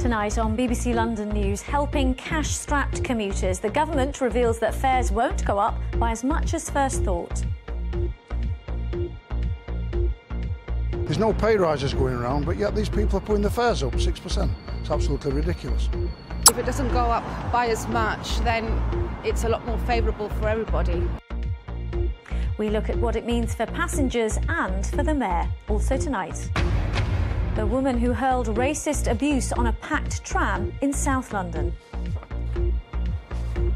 Tonight on BBC London News, helping cash-strapped commuters. The government reveals that fares won't go up by as much as first thought. There's no pay rises going around, but yet these people are putting the fares up 6%. It's absolutely ridiculous. If it doesn't go up by as much, then it's a lot more favourable for everybody. We look at what it means for passengers and for the mayor. Also tonight, the woman who hurled racist abuse on a packed tram in South London.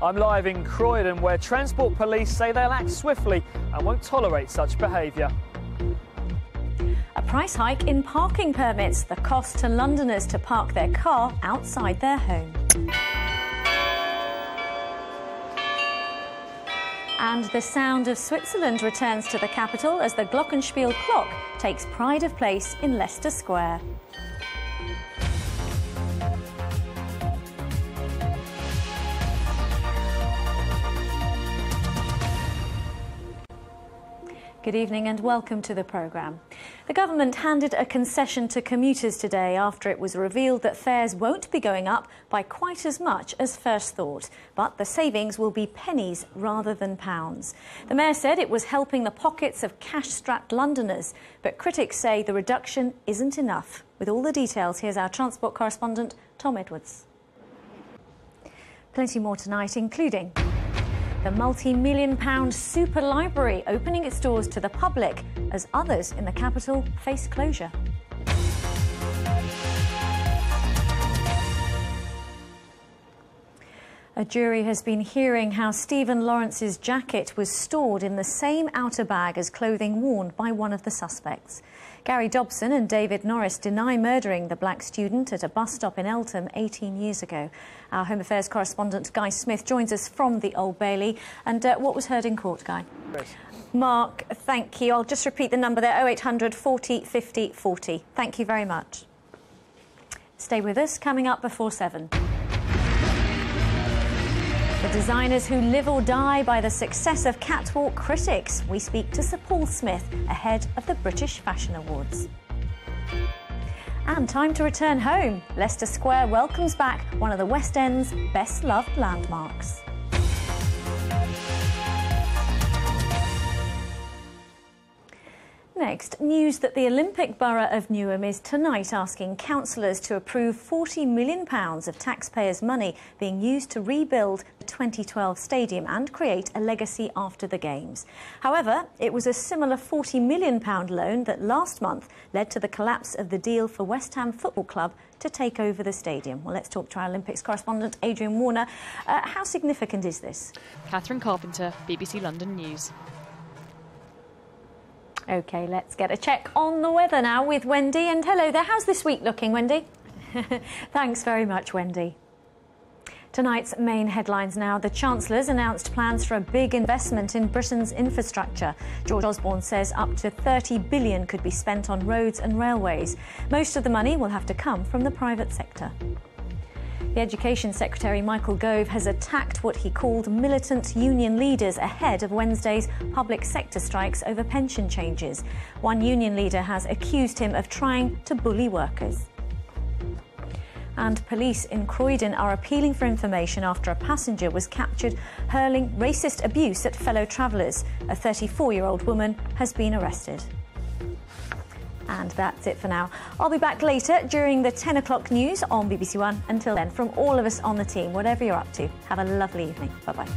I'm live in Croydon, where Transport Police say they'll act swiftly and won't tolerate such behaviour. A price hike in parking permits, the cost to Londoners to park their car outside their home. And the sound of Switzerland returns to the capital as the Glockenspiel clock takes pride of place in Leicester Square. Good evening and welcome to the programme. The government handed a concession to commuters today after it was revealed that fares won't be going up by quite as much as first thought, but the savings will be pennies rather than pounds. The mayor said it was helping the pockets of cash-strapped Londoners, but critics say the reduction isn't enough. With all the details, here's our transport correspondent, Tom Edwards. Plenty more tonight, including the multi-million-pound super library opening its doors to the public as others in the capital face closure. A jury has been hearing how Stephen Lawrence's jacket was stored in the same outer bag as clothing worn by one of the suspects. Gary Dobson and David Norris deny murdering the black student at a bus stop in Eltham 18 years ago. Our Home Affairs correspondent Guy Smith joins us from the Old Bailey. And what was heard in court, Guy? Yes. Mark, thank you. I'll just repeat the number there, 0800 40 50 40. Thank you very much. Stay with us, coming up before 7. The designers who live or die by the success of catwalk critics. We speak to Sir Paul Smith ahead of the British Fashion Awards. And time to return home. Leicester Square welcomes back one of the West End's best-loved landmarks. Next, news that the Olympic Borough of Newham is tonight asking councillors to approve £40 million of taxpayers' money being used to rebuild the 2012 stadium and create a legacy after the Games. However, it was a similar £40 million loan that last month led to the collapse of the deal for West Ham Football Club to take over the stadium. Well, let's talk to our Olympics correspondent, Adrian Warner. How significant is this? Catherine Carpenter, BBC London News. OK, let's get a check on the weather now with Wendy. And hello there, how's this week looking, Wendy? Thanks very much, Wendy. Tonight's main headlines now. The Chancellor's announced plans for a big investment in Britain's infrastructure. George Osborne says up to £30 billion could be spent on roads and railways. Most of the money will have to come from the private sector. The Education Secretary, Michael Gove, has attacked what he called militant union leaders ahead of Wednesday's public sector strikes over pension changes. One union leader has accused him of trying to bully workers. And police in Croydon are appealing for information after a passenger was captured hurling racist abuse at fellow travellers. A 34-year-old woman has been arrested. And that's it for now. I'll be back later during the 10 o'clock news on BBC One. Until then, from all of us on the team, whatever you're up to, have a lovely evening. Bye-bye.